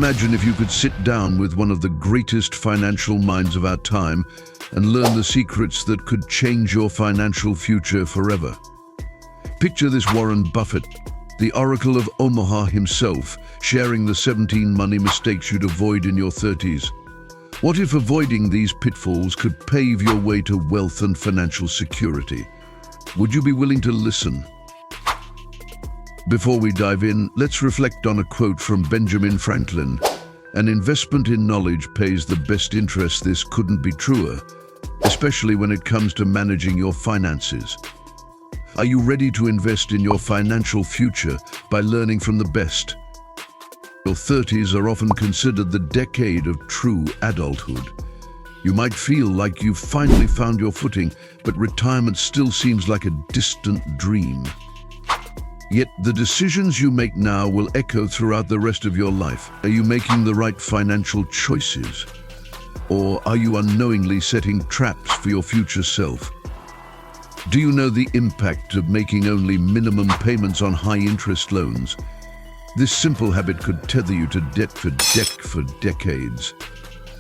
Imagine if you could sit down with one of the greatest financial minds of our time and learn the secrets that could change your financial future forever. Picture this Warren Buffett, the Oracle of Omaha himself, sharing the 17 money mistakes you'd avoid in your 30s. What if avoiding these pitfalls could pave your way to wealth and financial security? Would you be willing to listen? Before we dive in, let's reflect on a quote from Benjamin Franklin. An investment in knowledge pays the best interest. This couldn't be truer, especially when it comes to managing your finances. Are you ready to invest in your financial future by learning from the best? Your 30s are often considered the decade of true adulthood. You might feel like you've finally found your footing, but retirement still seems like a distant dream. Yet the decisions you make now will echo throughout the rest of your life. Are you making the right financial choices? Or are you unknowingly setting traps for your future self? Do you know the impact of making only minimum payments on high-interest loans? This simple habit could tether you to debt for decades.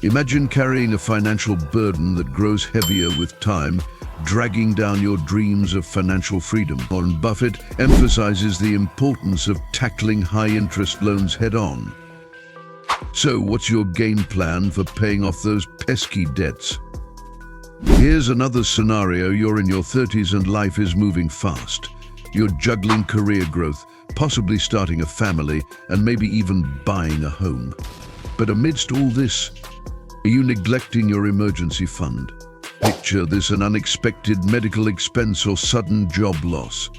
Imagine carrying a financial burden that grows heavier with time, dragging down your dreams of financial freedom. Warren Buffett emphasizes the importance of tackling high-interest loans head-on. So, what's your game plan for paying off those pesky debts? Here's another scenario. You're in your 30s and life is moving fast. You're juggling career growth, possibly starting a family, and maybe even buying a home. But amidst all this, are you neglecting your emergency fund? Picture this: an unexpected medical expense or sudden job loss.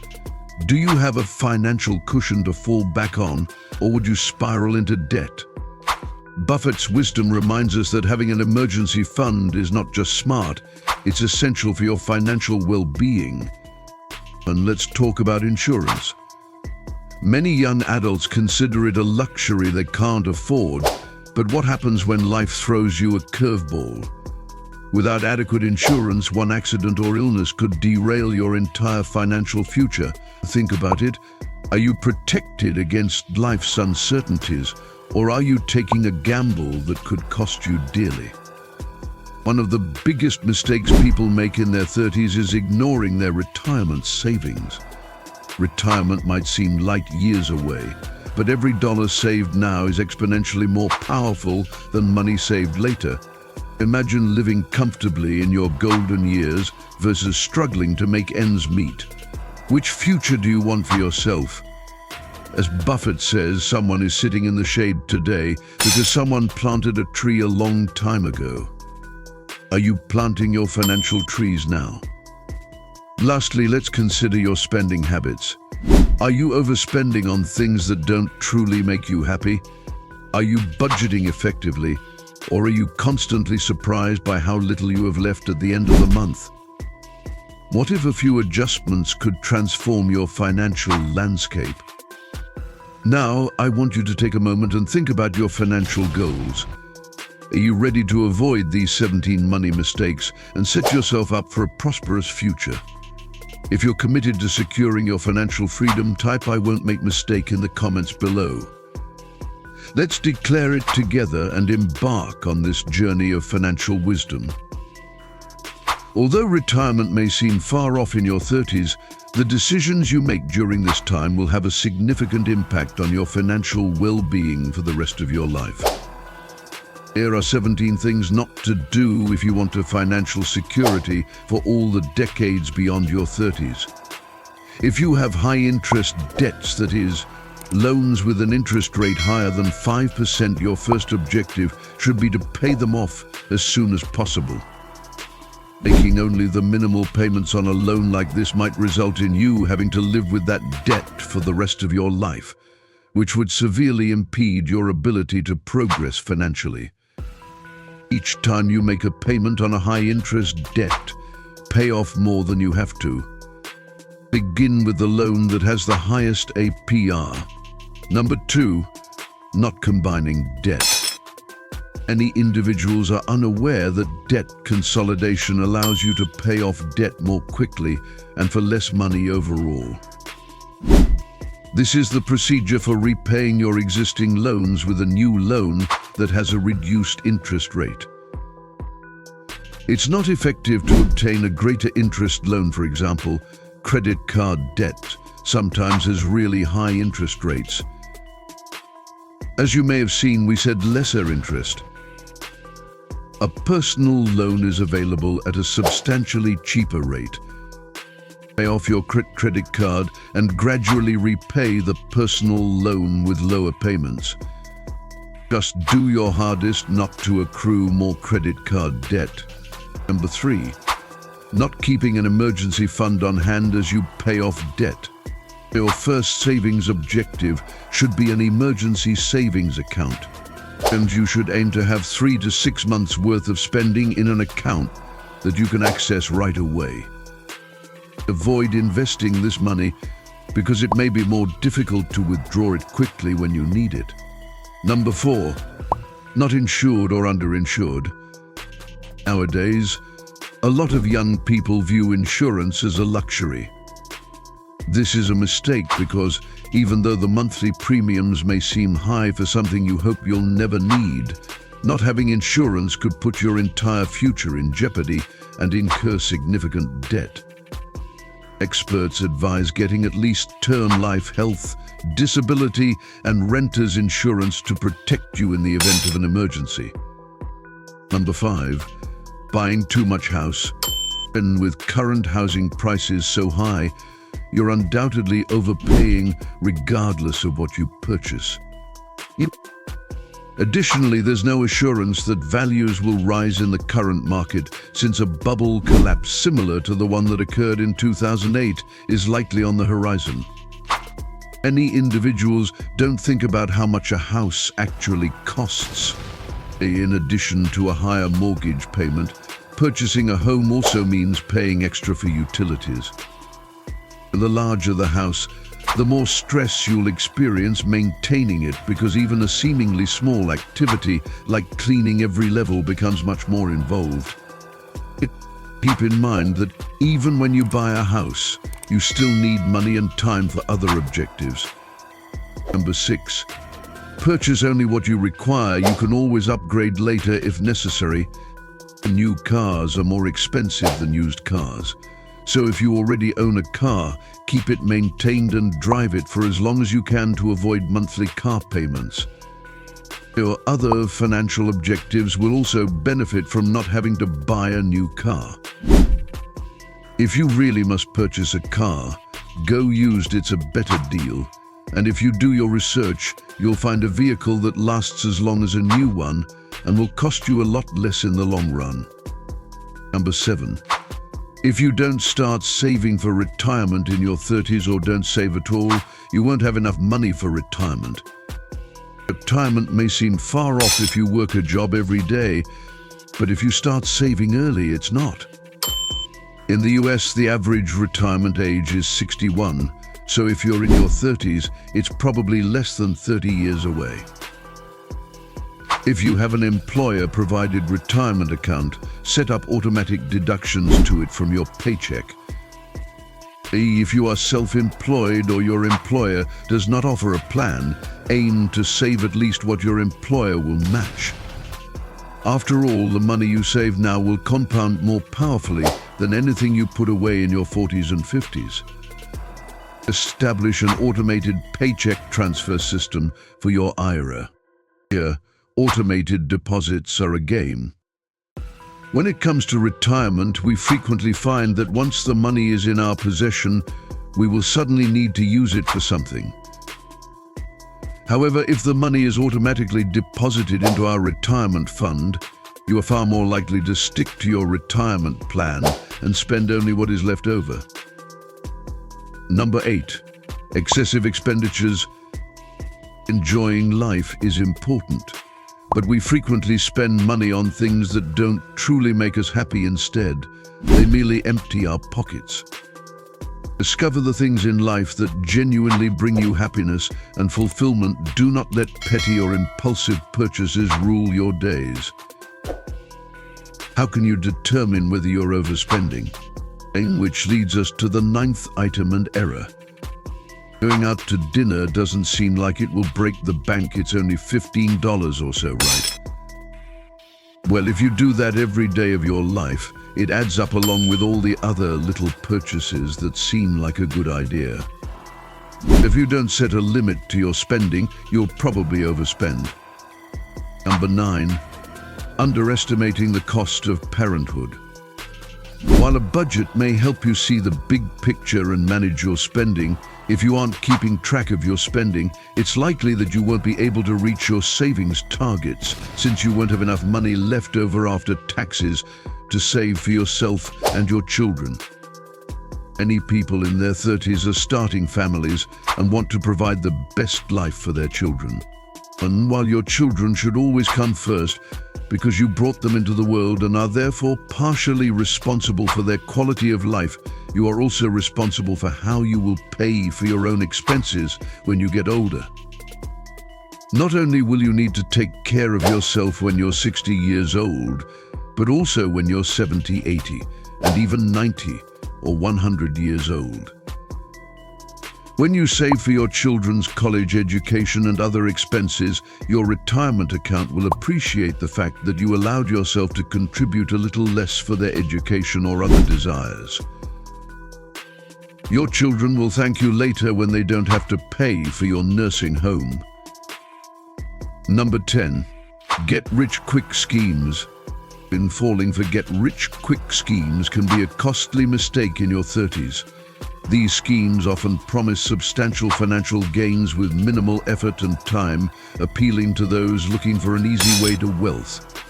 Do you have a financial cushion to fall back on, or would you spiral into debt? Buffett's wisdom reminds us that having an emergency fund is not just smart, it's essential for your financial well-being. And let's talk about insurance. Many young adults consider it a luxury they can't afford, but what happens when life throws you a curveball? Without adequate insurance, one accident or illness could derail your entire financial future. Think about it. Are you protected against life's uncertainties, or are you taking a gamble that could cost you dearly? One of the biggest mistakes people make in their 30s is ignoring their retirement savings. Retirement might seem light years away, but every dollar saved now is exponentially more powerful than money saved later. Imagine living comfortably in your golden years versus struggling to make ends meet. Which future do you want for yourself? As Buffett says, someone is sitting in the shade today because someone planted a tree a long time ago. Are you planting your financial trees now? Lastly, let's consider your spending habits. Are you overspending on things that don't truly make you happy? Are you budgeting effectively? Or are you constantly surprised by how little you have left at the end of the month? What if a few adjustments could transform your financial landscape? Now, I want you to take a moment and think about your financial goals. Are you ready to avoid these 17 money mistakes and set yourself up for a prosperous future? If you're committed to securing your financial freedom, type "I won't make mistake" in the comments below. Let's declare it together and embark on this journey of financial wisdom. Although retirement may seem far off in your 30s, the decisions you make during this time will have a significant impact on your financial well-being for the rest of your life. Here are 17 things not to do if you want financial security for all the decades beyond your 30s. If you have high-interest debts, that is, loans with an interest rate higher than 5%, your first objective should be to pay them off as soon as possible. Making only the minimal payments on a loan like this might result in you having to live with that debt for the rest of your life, which would severely impede your ability to progress financially. Each time you make a payment on a high-interest debt, pay off more than you have to. Begin with the loan that has the highest APR. Number 2, not combining debt. Many individuals are unaware that debt consolidation allows you to pay off debt more quickly and for less money overall. This is the procedure for repaying your existing loans with a new loan that has a reduced interest rate. It's not effective to obtain a greater interest loan, for example. Credit card debt sometimes has really high interest rates. As you may have seen, we said lesser interest. A personal loan is available at a substantially cheaper rate. Pay off your credit card and gradually repay the personal loan with lower payments. Just do your hardest not to accrue more credit card debt. Number 3, not keeping an emergency fund on hand as you pay off debt. Your first savings objective should be an emergency savings account, and you should aim to have 3 to 6 months worth of spending in an account that you can access right away. Avoid investing this money because it may be more difficult to withdraw it quickly when you need it. Number 4, not insured or underinsured. Nowadays, a lot of young people view insurance as a luxury. This is a mistake because even though the monthly premiums may seem high for something you hope you'll never need, not having insurance could put your entire future in jeopardy and incur significant debt. Experts advise getting at least term life, health, disability, and renter's insurance to protect you in the event of an emergency. Number 5, buying too much house. And with current housing prices so high, you're undoubtedly overpaying regardless of what you purchase. Additionally, there's no assurance that values will rise in the current market, since a bubble collapse similar to the one that occurred in 2008 is likely on the horizon. Many individuals don't think about how much a house actually costs. In addition to a higher mortgage payment, purchasing a home also means paying extra for utilities. The larger the house, the more stress you'll experience maintaining it, because even a seemingly small activity like cleaning every level becomes much more involved. Keep in mind that even when you buy a house, you still need money and time for other objectives. Number 6, purchase only what you require. You can always upgrade later if necessary. New cars are more expensive than used cars. So if you already own a car, keep it maintained and drive it for as long as you can to avoid monthly car payments. Your other financial objectives will also benefit from not having to buy a new car. If you really must purchase a car, go used. It's a better deal. And if you do your research, you'll find a vehicle that lasts as long as a new one and will cost you a lot less in the long run. Number 7. If you don't start saving for retirement in your 30s or don't save at all, you won't have enough money for retirement. Retirement may seem far off if you work a job every day, but if you start saving early, it's not. In the US, the average retirement age is 61, so if you're in your 30s, it's probably less than 30 years away. If you have an employer-provided retirement account, set up automatic deductions to it from your paycheck. If you are self-employed or your employer does not offer a plan, aim to save at least what your employer will match. After all, the money you save now will compound more powerfully than anything you put away in your 40s and 50s. Establish an automated paycheck transfer system for your IRA. Here, automated deposits are a game. When it comes to retirement, we frequently find that once the money is in our possession, we will suddenly need to use it for something. However, if the money is automatically deposited into our retirement fund, you are far more likely to stick to your retirement plan and spend only what is left over. Number 8. Excessive expenditures. Enjoying life is important, but we frequently spend money on things that don't truly make us happy. Instead, they merely empty our pockets. Discover the things in life that genuinely bring you happiness and fulfillment. Do not let petty or impulsive purchases rule your days. How can you determine whether you're overspending? Which leads us to the 9th item and error. Going out to dinner doesn't seem like it will break the bank. It's only $15 or so, right? Well, if you do that every day of your life, it adds up along with all the other little purchases that seem like a good idea. If you don't set a limit to your spending, you'll probably overspend. Number 9, underestimating the cost of parenthood. While a budget may help you see the big picture and manage your spending, if you aren't keeping track of your spending, it's likely that you won't be able to reach your savings targets, since you won't have enough money left over after taxes to save for yourself and your children. Many people in their 30s are starting families and want to provide the best life for their children. And while your children should always come first, because you brought them into the world and are therefore partially responsible for their quality of life, you are also responsible for how you will pay for your own expenses when you get older. Not only will you need to take care of yourself when you're 60 years old, but also when you're 70, 80, and even 90 or 100 years old. When you save for your children's college education and other expenses, your retirement account will appreciate the fact that you allowed yourself to contribute a little less for their education or other desires. Your children will thank you later when they don't have to pay for your nursing home. Number 10, get-rich-quick schemes. Falling for get-rich-quick schemes can be a costly mistake in your 30s. These schemes often promise substantial financial gains with minimal effort and time, appealing to those looking for an easy way to wealth.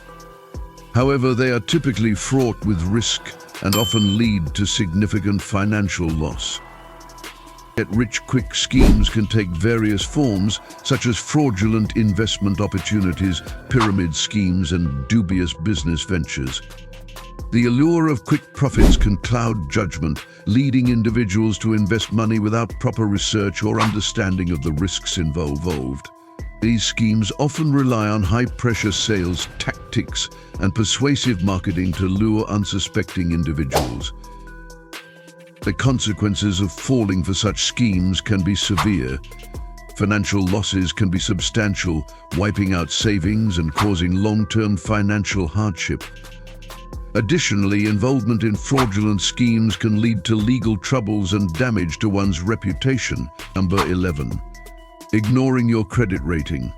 However, they are typically fraught with risk and often lead to significant financial loss. Get-rich-quick schemes can take various forms, such as fraudulent investment opportunities, pyramid schemes, and dubious business ventures. The allure of quick profits can cloud judgment, leading individuals to invest money without proper research or understanding of the risks involved. These schemes often rely on high-pressure sales tactics and persuasive marketing to lure unsuspecting individuals. The consequences of falling for such schemes can be severe. Financial losses can be substantial, wiping out savings and causing long-term financial hardship. Additionally, involvement in fraudulent schemes can lead to legal troubles and damage to one's reputation. Number 11, ignoring your credit rating.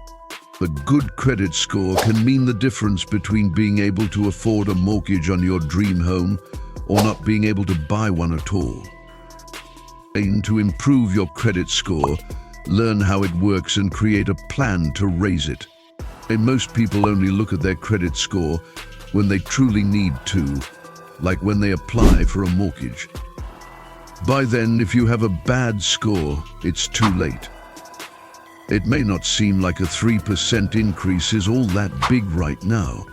A good credit score can mean the difference between being able to afford a mortgage on your dream home or not being able to buy one at all. Aim to improve your credit score, learn how it works, and create a plan to raise it. Most people only look at their credit score when they truly need to, like when they apply for a mortgage. By then, if you have a bad score, it's too late. It may not seem like a 3% increase is all that big right now,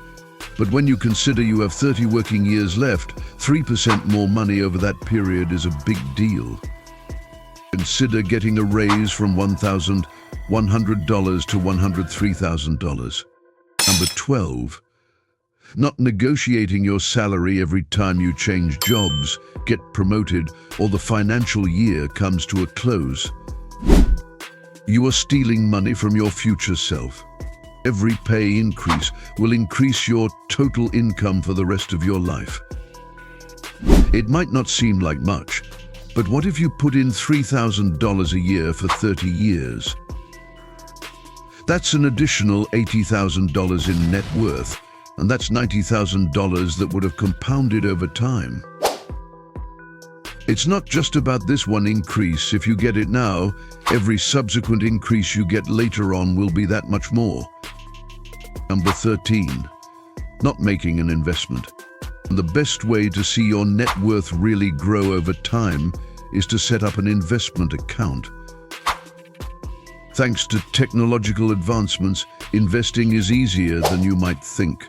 but when you consider you have 30 working years left, 3% more money over that period is a big deal. Consider getting a raise from $1,100 to $103,000. Number 12, not negotiating your salary every time you change jobs, get promoted, or the financial year comes to a close. You are stealing money from your future self. Every pay increase will increase your total income for the rest of your life. It might not seem like much, but what if you put in $3,000 a year for 30 years? That's an additional $80,000 in net worth, and that's $90,000 that would have compounded over time. It's not just about this one increase. If you get it now, every subsequent increase you get later on will be that much more. Number 13, not making an investment. The best way to see your net worth really grow over time is to set up an investment account. Thanks to technological advancements, investing is easier than you might think.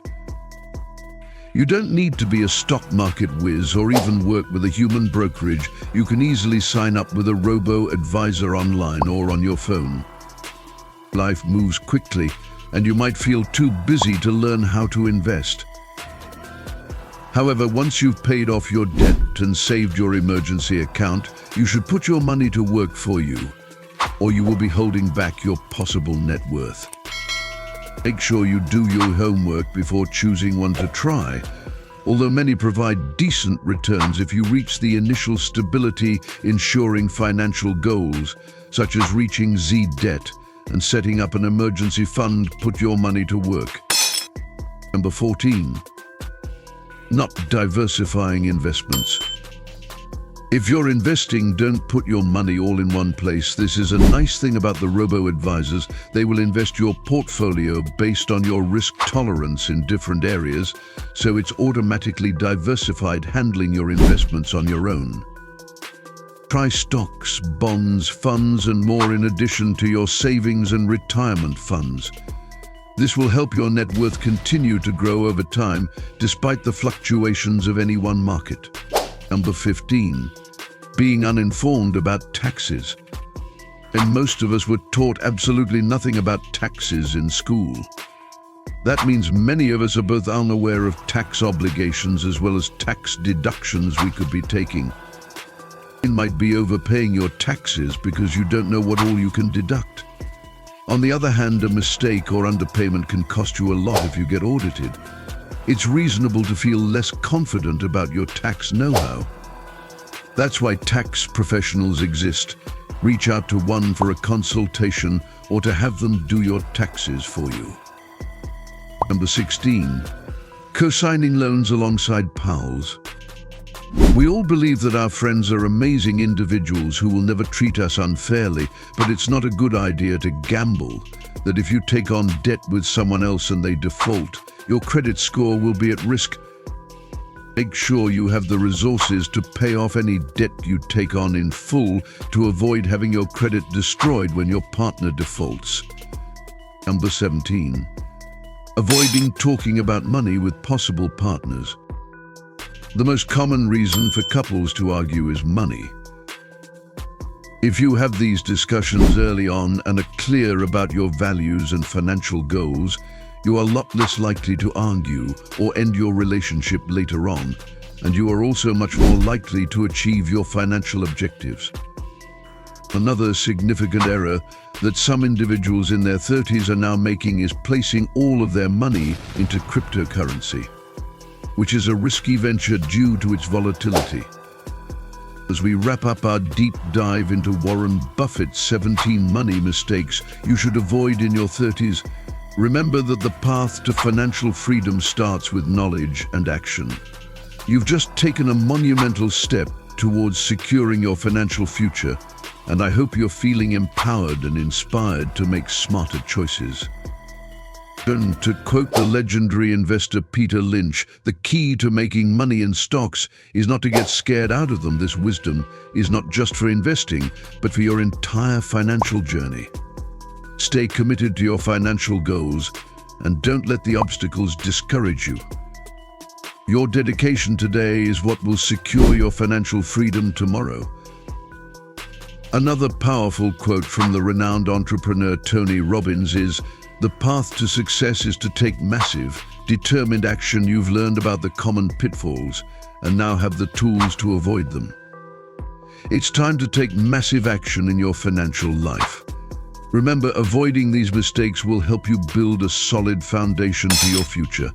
You don't need to be a stock market whiz or even work with a human brokerage. You can easily sign up with a robo-advisor online or on your phone. Life moves quickly, and you might feel too busy to learn how to invest. However, once you've paid off your debt and saved your emergency account, you should put your money to work for you. or you will be holding back your possible net worth. Make sure you do your homework before choosing one to try, although many provide decent returns if you reach the initial stability ensuring financial goals, such as reaching Z debt and setting up an emergency fund. Put your money to work. Number 14. Not diversifying investments. If you're investing, don't put your money all in one place. This is a nice thing about the robo-advisors. They will invest your portfolio based on your risk tolerance in different areas, so it's automatically diversified, handling your investments on your own. Try stocks, bonds, funds, and more in addition to your savings and retirement funds. This will help your net worth continue to grow over time, despite the fluctuations of any one market. Number 15. Being uninformed about taxes. And most of us were taught absolutely nothing about taxes in school. That means many of us are both unaware of tax obligations as well as tax deductions we could be taking. You might be overpaying your taxes because you don't know what all you can deduct. On the other hand, a mistake or underpayment can cost you a lot if you get audited. It's reasonable to feel less confident about your tax know-how. That's why tax professionals exist. Reach out to one for a consultation or to have them do your taxes for you. Number 16. Co-signing loans alongside pals. We all believe that our friends are amazing individuals who will never treat us unfairly, but it's not a good idea to gamble that if you take on debt with someone else and they default, your credit score will be at risk. Make sure you have the resources to pay off any debt you take on in full to avoid having your credit destroyed when your partner defaults. Number 17. Avoiding talking about money with possible partners. The most common reason for couples to argue is money. If you have these discussions early on and are clear about your values and financial goals, you are a lot less likely to argue or end your relationship later on, and you are also much more likely to achieve your financial objectives. Another significant error that some individuals in their 30s are now making is placing all of their money into cryptocurrency, which is a risky venture due to its volatility. As we wrap up our deep dive into Warren Buffett's 17 money mistakes you should avoid in your 30s, remember that the path to financial freedom starts with knowledge and action. You've just taken a monumental step towards securing your financial future, and I hope you're feeling empowered and inspired to make smarter choices. And to quote the legendary investor Peter Lynch, the key to making money in stocks is not to get scared out of them. This wisdom is not just for investing, but for your entire financial journey. Stay committed to your financial goals and don't let the obstacles discourage you. Your dedication today is what will secure your financial freedom tomorrow. Another powerful quote from the renowned entrepreneur Tony Robbins is, "The path to success is to take massive, determined action." You've learned about the common pitfalls and now have the tools to avoid them. It's time to take massive action in your financial life. Remember, avoiding these mistakes will help you build a solid foundation for your future.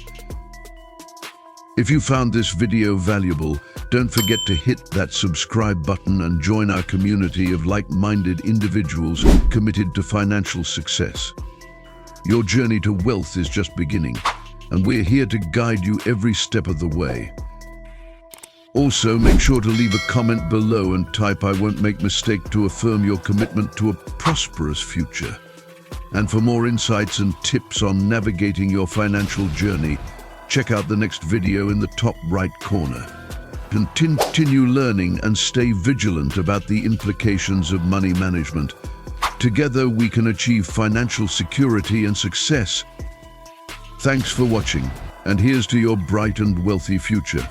If you found this video valuable, don't forget to hit that subscribe button and join our community of like-minded individuals committed to financial success. Your journey to wealth is just beginning, and we're here to guide you every step of the way. Also, make sure to leave a comment below and type "I won't make mistake" to affirm your commitment to a prosperous future. And for more insights and tips on navigating your financial journey, check out the next video in the top right corner. Continue learning and stay vigilant about the implications of money management. Together we can achieve financial security and success. Thanks for watching, and here's to your bright and wealthy future.